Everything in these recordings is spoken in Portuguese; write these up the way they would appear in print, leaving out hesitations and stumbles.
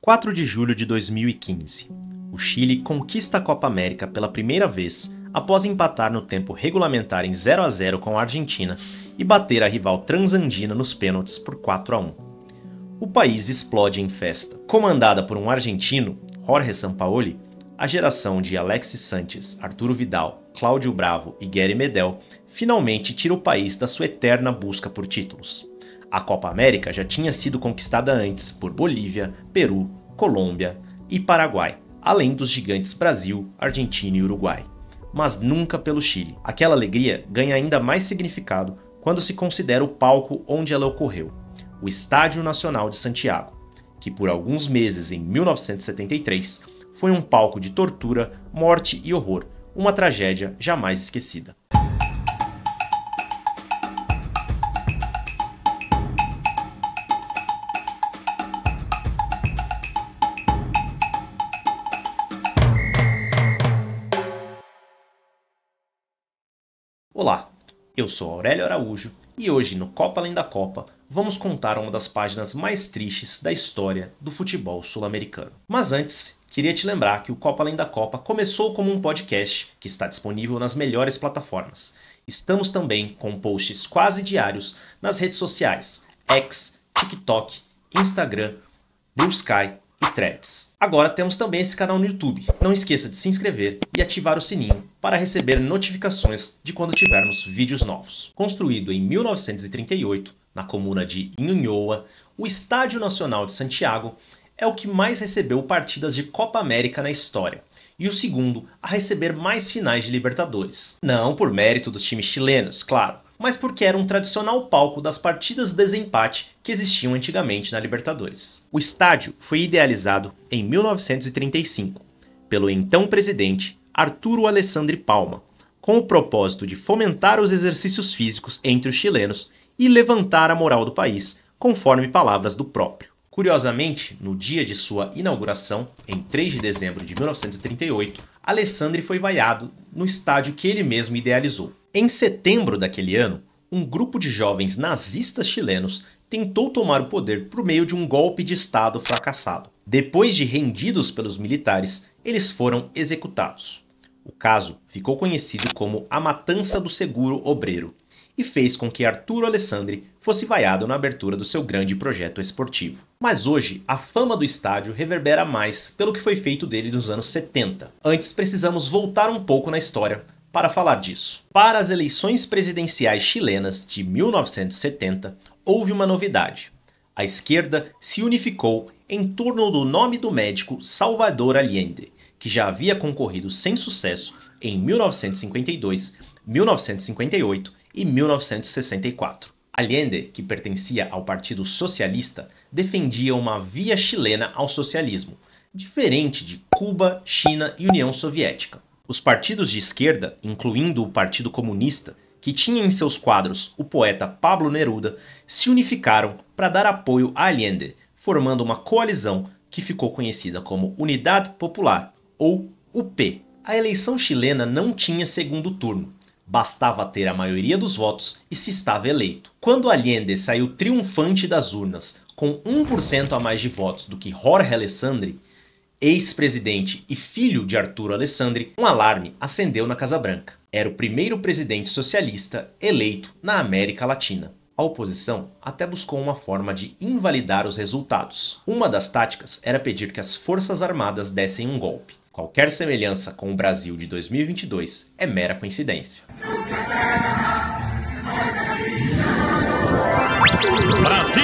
4 de julho de 2015. O Chile conquista a Copa América pela primeira vez após empatar no tempo regulamentar em 0-0 com a Argentina e bater a rival transandina nos pênaltis por 4-1. O país explode em festa. Comandada por um argentino, Jorge Sampaoli, a geração de Alexis Sánchez, Arturo Vidal, Cláudio Bravo e Gary Medel finalmente tira o país da sua eterna busca por títulos. A Copa América já tinha sido conquistada antes por Bolívia, Peru, Colômbia e Paraguai, além dos gigantes Brasil, Argentina e Uruguai. Mas nunca pelo Chile. Aquela alegria ganha ainda mais significado quando se considera o palco onde ela ocorreu, o Estádio Nacional de Santiago, que por alguns meses em 1973 foi um palco de tortura, morte e horror, uma tragédia jamais esquecida. Olá, eu sou Aurélio Araújo e hoje no Copa Além da Copa vamos contar uma das páginas mais tristes da história do futebol sul-americano. Mas antes, queria te lembrar que o Copa Além da Copa começou como um podcast que está disponível nas melhores plataformas. Estamos também com posts quase diários nas redes sociais X, TikTok, Instagram, Blue Sky e Threads. Agora temos também esse canal no YouTube. Não esqueça de se inscrever e ativar o sininho para receber notificações de quando tivermos vídeos novos. Construído em 1938, na comuna de Ñuñoa, o Estádio Nacional de Santiago é o que mais recebeu partidas de Copa América na história, e o segundo a receber mais finais de Libertadores. Não por mérito dos times chilenos, claro, mas porque era um tradicional palco das partidas de desempate que existiam antigamente na Libertadores. O estádio foi idealizado em 1935 pelo então presidente Arturo Alessandri Palma, com o propósito de fomentar os exercícios físicos entre os chilenos e levantar a moral do país, conforme palavras do próprio. Curiosamente, no dia de sua inauguração, em 3 de dezembro de 1938, Alessandri foi vaiado no estádio que ele mesmo idealizou. Em setembro daquele ano, um grupo de jovens nazistas chilenos tentou tomar o poder por meio de um golpe de Estado fracassado. Depois de rendidos pelos militares, eles foram executados. O caso ficou conhecido como a Matança do Seguro Obreiro e fez com que Arturo Alessandri fosse vaiado na abertura do seu grande projeto esportivo. Mas hoje, a fama do estádio reverbera mais pelo que foi feito dele nos anos 70. Antes, precisamos voltar um pouco na história para falar disso. Para as eleições presidenciais chilenas de 1970, houve uma novidade. A esquerda se unificou em torno do nome do médico Salvador Allende, que já havia concorrido sem sucesso em 1952, 1958 e 1964. Allende, que pertencia ao Partido Socialista, defendia uma via chilena ao socialismo, diferente de Cuba, China e União Soviética. Os partidos de esquerda, incluindo o Partido Comunista, que tinha em seus quadros o poeta Pablo Neruda, se unificaram para dar apoio a Allende, formando uma coalizão que ficou conhecida como Unidade Popular, ou UP. A eleição chilena não tinha segundo turno. Bastava ter a maioria dos votos e se estava eleito. Quando Allende saiu triunfante das urnas, com 1% a mais de votos do que Jorge Alessandri, ex-presidente e filho de Arturo Alessandri, um alarme acendeu na Casa Branca. Era o primeiro presidente socialista eleito na América Latina. A oposição até buscou uma forma de invalidar os resultados. Uma das táticas era pedir que as Forças Armadas dessem um golpe. Qualquer semelhança com o Brasil de 2022 é mera coincidência. Brasil!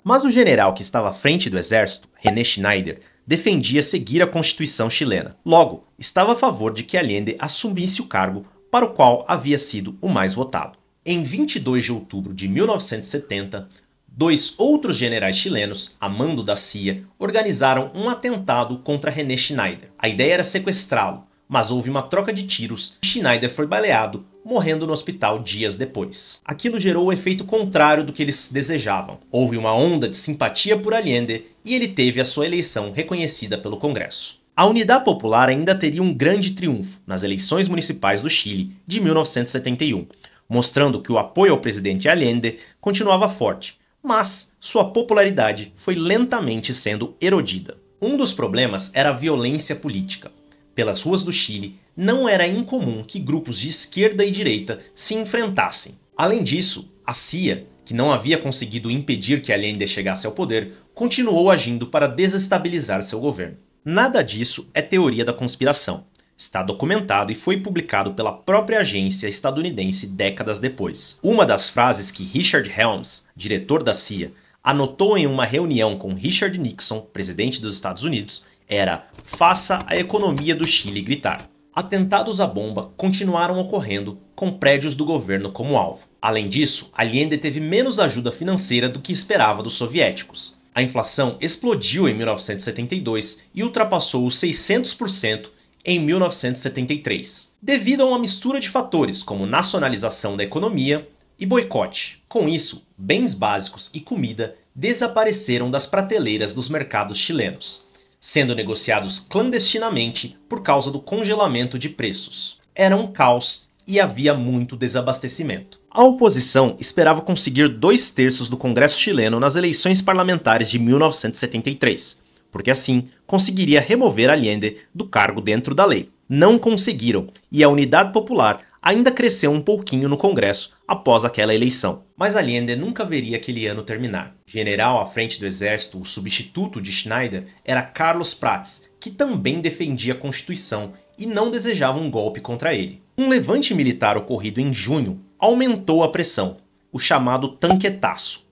Mas o general que estava à frente do exército, René Schneider, defendia seguir a Constituição chilena. Logo, estava a favor de que Allende assumisse o cargo para o qual havia sido o mais votado. Em 22 de outubro de 1970, 2 outros generais chilenos, a mando da CIA, organizaram um atentado contra René Schneider. A ideia era sequestrá-lo, mas houve uma troca de tiros e Schneider foi baleado, morrendo no hospital dias depois. Aquilo gerou o efeito contrário do que eles desejavam. Houve uma onda de simpatia por Allende e ele teve a sua eleição reconhecida pelo Congresso. A Unidade Popular ainda teria um grande triunfo nas eleições municipais do Chile de 1971, mostrando que o apoio ao presidente Allende continuava forte, mas sua popularidade foi lentamente sendo erodida. Um dos problemas era a violência política. Pelas ruas do Chile, não era incomum que grupos de esquerda e direita se enfrentassem. Além disso, a CIA, que não havia conseguido impedir que Allende chegasse ao poder, continuou agindo para desestabilizar seu governo. Nada disso é teoria da conspiração. Está documentado e foi publicado pela própria agência estadunidense décadas depois. Uma das frases que Richard Helms, diretor da CIA, anotou em uma reunião com Richard Nixon, presidente dos Estados Unidos, era: "Faça a economia do Chile gritar". Atentados à bomba continuaram ocorrendo, com prédios do governo como alvo. Além disso, Allende teve menos ajuda financeira do que esperava dos soviéticos. A inflação explodiu em 1972 e ultrapassou os 600% em 1973, devido a uma mistura de fatores como nacionalização da economia e boicote. Com isso, bens básicos e comida desapareceram das prateleiras dos mercados chilenos, sendo negociados clandestinamente por causa do congelamento de preços. Era um caos e havia muito desabastecimento. A oposição esperava conseguir 2/3 do Congresso chileno nas eleições parlamentares de 1973, porque assim conseguiria remover Allende do cargo dentro da lei. Não conseguiram, e a Unidade Popular ainda cresceu um pouquinho no Congresso após aquela eleição. Mas Allende nunca veria aquele ano terminar. General à frente do exército, o substituto de Schneider era Carlos Prats, que também defendia a Constituição e não desejava um golpe contra ele. Um levante militar ocorrido em junho aumentou a pressão, o chamado tanquetaço.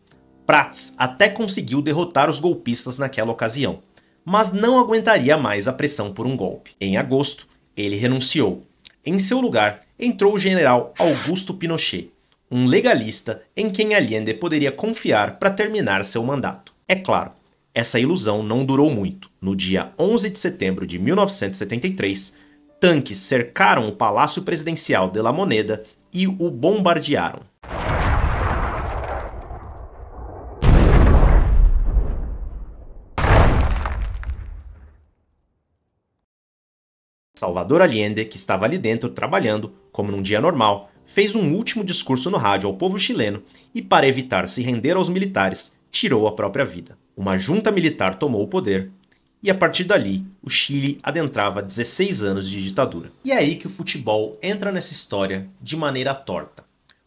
Prats até conseguiu derrotar os golpistas naquela ocasião, mas não aguentaria mais a pressão por um golpe. Em agosto, ele renunciou. Em seu lugar, entrou o general Augusto Pinochet, um legalista em quem Allende poderia confiar para terminar seu mandato. É claro, essa ilusão não durou muito. No dia 11 de setembro de 1973, tanques cercaram o Palácio Presidencial de La Moneda e o bombardearam. Salvador Allende, que estava ali dentro trabalhando, como num dia normal, fez um último discurso no rádio ao povo chileno e, para evitar se render aos militares, tirou a própria vida. Uma junta militar tomou o poder e, a partir dali, o Chile adentrava 16 anos de ditadura. E é aí que o futebol entra nessa história de maneira torta.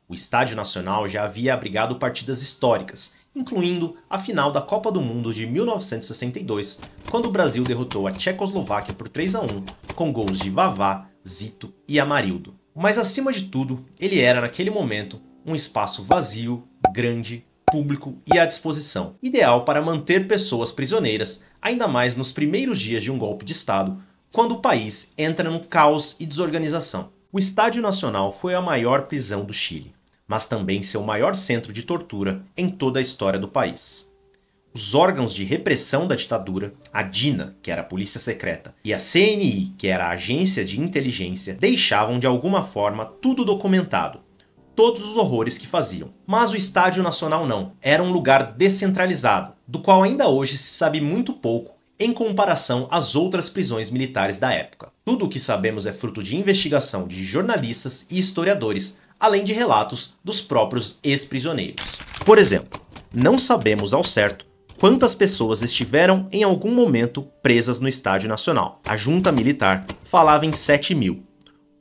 O Estádio Nacional já havia abrigado partidas históricas, incluindo a final da Copa do Mundo de 1962, quando o Brasil derrotou a Tchecoslováquia por 3-1, com gols de Vavá, Zito e Amarildo. Mas acima de tudo, ele era naquele momento um espaço vazio, grande, público e à disposição, ideal para manter pessoas prisioneiras, ainda mais nos primeiros dias de um golpe de Estado, quando o país entra num caos e desorganização. O Estádio Nacional foi a maior prisão do Chile, mas também seu maior centro de tortura em toda a história do país. Os órgãos de repressão da ditadura, a DINA, que era a polícia secreta, e a CNI, que era a agência de inteligência, deixavam de alguma forma tudo documentado, todos os horrores que faziam. Mas o Estádio Nacional não, era um lugar descentralizado, do qual ainda hoje se sabe muito pouco em comparação às outras prisões militares da época. Tudo o que sabemos é fruto de investigação de jornalistas e historiadores, além de relatos dos próprios ex-prisioneiros. Por exemplo, não sabemos ao certo quantas pessoas estiveram em algum momento presas no Estádio Nacional. A junta militar falava em 7.000.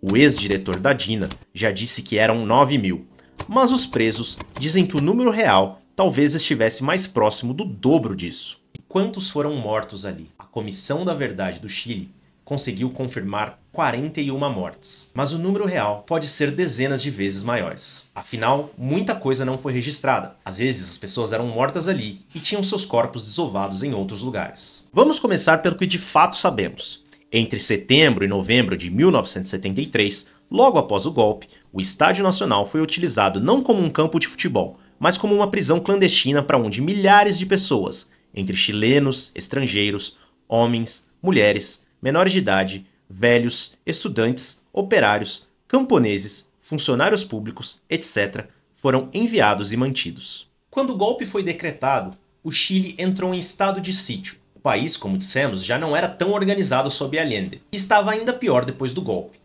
O ex-diretor da DINA já disse que eram 9.000, mas os presos dizem que o número real talvez estivesse mais próximo do dobro disso. E quantos foram mortos ali? A Comissão da Verdade do Chile conseguiu confirmar 41 mortes, mas o número real pode ser dezenas de vezes maiores. Afinal, muita coisa não foi registrada. Às vezes as pessoas eram mortas ali e tinham seus corpos desovados em outros lugares. Vamos começar pelo que de fato sabemos. Entre setembro e novembro de 1973, logo após o golpe, o Estádio Nacional foi utilizado não como um campo de futebol, mas como uma prisão clandestina para onde milhares de pessoas, entre chilenos, estrangeiros, homens, mulheres, menores de idade, velhos, estudantes, operários, camponeses, funcionários públicos, etc., foram enviados e mantidos. Quando o golpe foi decretado, o Chile entrou em estado de sítio. O país, como dissemos, já não era tão organizado sob Allende, e estava ainda pior depois do golpe.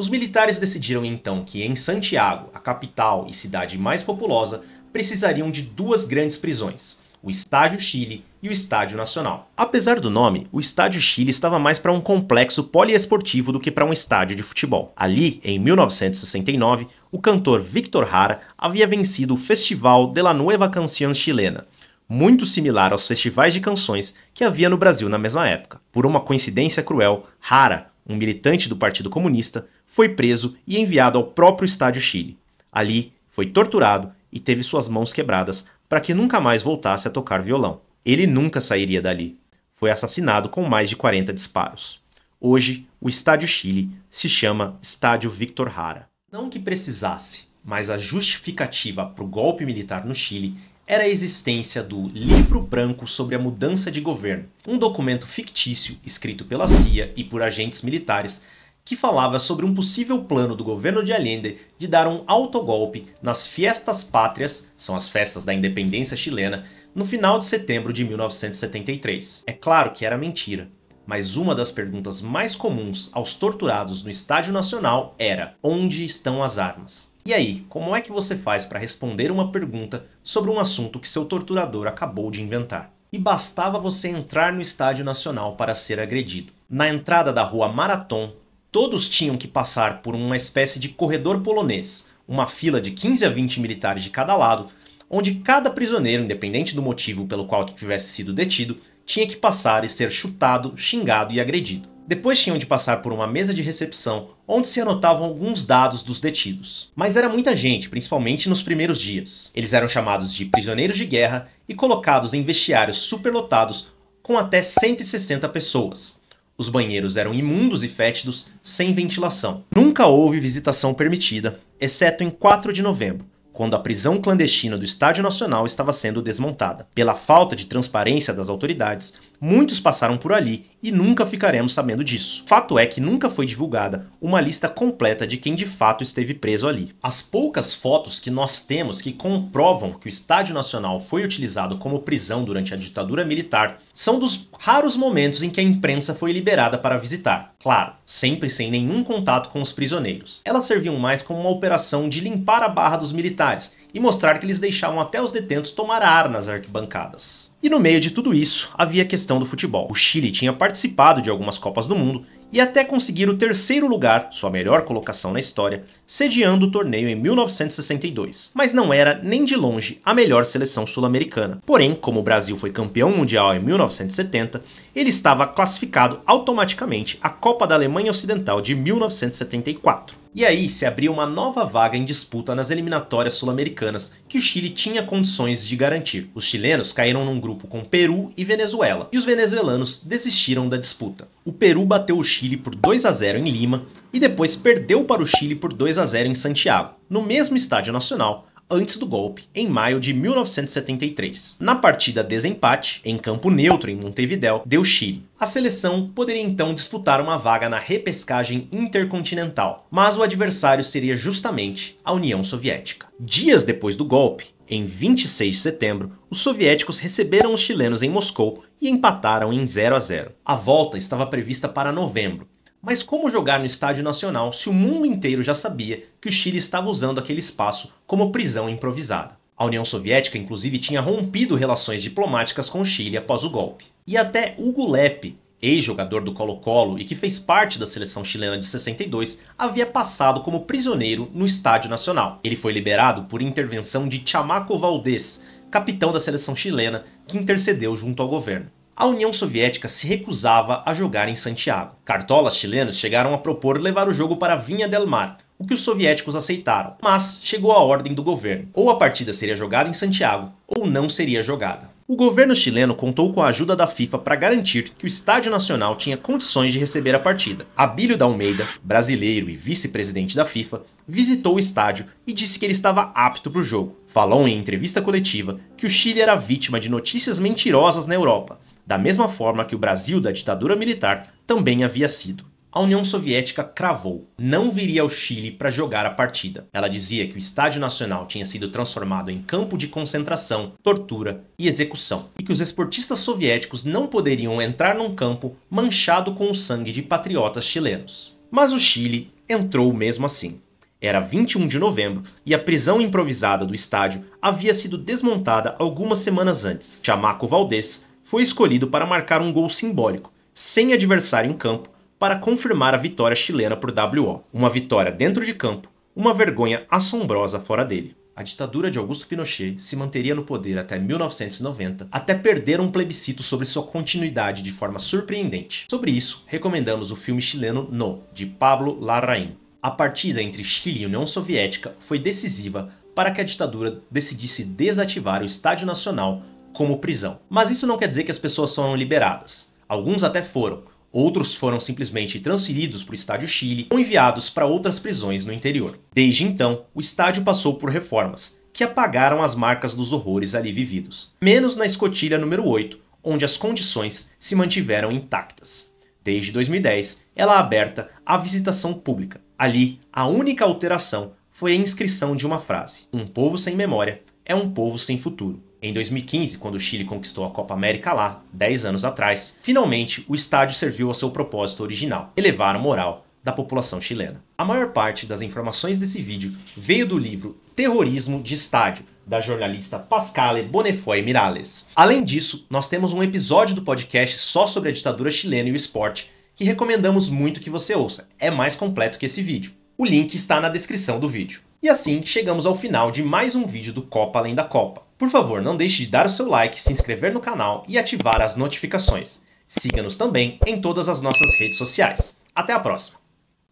Os militares decidiram então que em Santiago, a capital e cidade mais populosa, precisariam de duas grandes prisões, o Estádio Chile e o Estádio Nacional. Apesar do nome, o Estádio Chile estava mais para um complexo poliesportivo do que para um estádio de futebol. Ali, em 1969, o cantor Víctor Jara havia vencido o Festival de la Nueva Canción Chilena, muito similar aos festivais de canções que havia no Brasil na mesma época. Por uma coincidência cruel, Jara, um militante do Partido Comunista, foi preso e enviado ao próprio Estádio Chile. Ali, foi torturado e teve suas mãos quebradas para que nunca mais voltasse a tocar violão. Ele nunca sairia dali. Foi assassinado com mais de 40 disparos. Hoje, o Estádio Chile se chama Estádio Víctor Jara. Não que precisasse, mas a justificativa para o golpe militar no Chile era a existência do Livro Branco sobre a Mudança de Governo, um documento fictício escrito pela CIA e por agentes militares que falava sobre um possível plano do governo de Allende de dar um autogolpe nas Fiestas Pátrias, são as festas da independência chilena, no final de setembro de 1973. É claro que era mentira, mas uma das perguntas mais comuns aos torturados no Estádio Nacional era: onde estão as armas? E aí, como é que você faz para responder uma pergunta sobre um assunto que seu torturador acabou de inventar? E bastava você entrar no Estádio Nacional para ser agredido. Na entrada da rua Marathon, todos tinham que passar por uma espécie de corredor polonês, uma fila de 15 a 20 militares de cada lado, onde cada prisioneiro, independente do motivo pelo qual tivesse sido detido, tinha que passar e ser chutado, xingado e agredido. Depois tinham de passar por uma mesa de recepção, onde se anotavam alguns dados dos detidos. Mas era muita gente, principalmente nos primeiros dias. Eles eram chamados de prisioneiros de guerra e colocados em vestiários superlotados com até 160 pessoas. Os banheiros eram imundos e fétidos, sem ventilação. Nunca houve visitação permitida, exceto em 4 de novembro, quando a prisão clandestina do Estádio Nacional estava sendo desmontada. Pela falta de transparência das autoridades, muitos passaram por ali e nunca ficaremos sabendo disso. Fato é que nunca foi divulgada uma lista completa de quem de fato esteve preso ali. As poucas fotos que nós temos que comprovam que o Estádio Nacional foi utilizado como prisão durante a ditadura militar são dos raros momentos em que a imprensa foi liberada para visitar. Claro, sempre sem nenhum contato com os prisioneiros. Elas serviam mais como uma operação de limpar a barra dos militares e mostrar que eles deixavam até os detentos tomar ar nas arquibancadas. E no meio de tudo isso, havia a questão do futebol. O Chile tinha participado de algumas Copas do Mundo e até conseguir o terceiro lugar, sua melhor colocação na história, sediando o torneio em 1962. Mas não era nem de longe a melhor seleção sul-americana. Porém, como o Brasil foi campeão mundial em 1970, ele estava classificado automaticamente à Copa da Alemanha Ocidental de 1974. E aí se abria uma nova vaga em disputa nas eliminatórias sul-americanas que o Chile tinha condições de garantir. Os chilenos caíram num grupo com Peru e Venezuela, e os venezuelanos desistiram da disputa. O Peru bateu o Chile por 2-0 em Lima e depois perdeu para o Chile por 2-0 em Santiago, no mesmo Estádio Nacional, antes do golpe, em maio de 1973. Na partida desempate, em campo neutro em Montevidéu, deu Chile. A seleção poderia então disputar uma vaga na repescagem intercontinental, mas o adversário seria justamente a União Soviética. Dias depois do golpe, em 26 de setembro, os soviéticos receberam os chilenos em Moscou e empataram em 0-0. A volta estava prevista para novembro. Mas como jogar no Estádio Nacional se o mundo inteiro já sabia que o Chile estava usando aquele espaço como prisão improvisada? A União Soviética inclusive tinha rompido relações diplomáticas com o Chile após o golpe. E até Hugo Lepe, ex-jogador do Colo-Colo e que fez parte da seleção chilena de 62, havia passado como prisioneiro no Estádio Nacional. Ele foi liberado por intervenção de Chamaco Valdés, capitão da seleção chilena, que intercedeu junto ao governo. A União Soviética se recusava a jogar em Santiago. Cartolas chilenos chegaram a propor levar o jogo para Viña del Mar, o que os soviéticos aceitaram, mas chegou a ordem do governo. Ou a partida seria jogada em Santiago, ou não seria jogada. O governo chileno contou com a ajuda da FIFA para garantir que o Estádio Nacional tinha condições de receber a partida. Abílio da Almeida, brasileiro e vice-presidente da FIFA, visitou o estádio e disse que ele estava apto para o jogo. Falou em entrevista coletiva que o Chile era vítima de notícias mentirosas na Europa, da mesma forma que o Brasil da ditadura militar também havia sido. A União Soviética cravou, não viria ao Chile para jogar a partida. Ela dizia que o Estádio Nacional tinha sido transformado em campo de concentração, tortura e execução, e que os esportistas soviéticos não poderiam entrar num campo manchado com o sangue de patriotas chilenos. Mas o Chile entrou mesmo assim. Era 21 de novembro e a prisão improvisada do estádio havia sido desmontada algumas semanas antes. Chamaco Valdés foi escolhido para marcar um gol simbólico, sem adversário em campo, para confirmar a vitória chilena por WO. Uma vitória dentro de campo, uma vergonha assombrosa fora dele. A ditadura de Augusto Pinochet se manteria no poder até 1990, até perder um plebiscito sobre sua continuidade de forma surpreendente. Sobre isso, recomendamos o filme chileno No, de Pablo Larraín. A partida entre Chile e União Soviética foi decisiva para que a ditadura decidisse desativar o Estádio Nacional como prisão. Mas isso não quer dizer que as pessoas foram liberadas. Alguns até foram, outros foram simplesmente transferidos para o Estádio Chile ou enviados para outras prisões no interior. Desde então, o estádio passou por reformas, que apagaram as marcas dos horrores ali vividos. Menos na escotilha número 8, onde as condições se mantiveram intactas. Desde 2010, ela é aberta à visitação pública. Ali, a única alteração foi a inscrição de uma frase: "Um povo sem memória é um povo sem futuro". Em 2015, quando o Chile conquistou a Copa América lá, 10 anos atrás, finalmente o estádio serviu ao seu propósito original: elevar a moral da população chilena. A maior parte das informações desse vídeo veio do livro Terrorismo de Estádio, da jornalista Pascale Bonnefoy Miralles. Além disso, nós temos um episódio do podcast só sobre a ditadura chilena e o esporte, que recomendamos muito que você ouça. É mais completo que esse vídeo. O link está na descrição do vídeo. E assim, chegamos ao final de mais um vídeo do Copa Além da Copa. Por favor, não deixe de dar o seu like, se inscrever no canal e ativar as notificações. Siga-nos também em todas as nossas redes sociais. Até a próxima!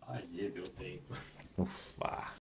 Aí deu tempo. Ufa!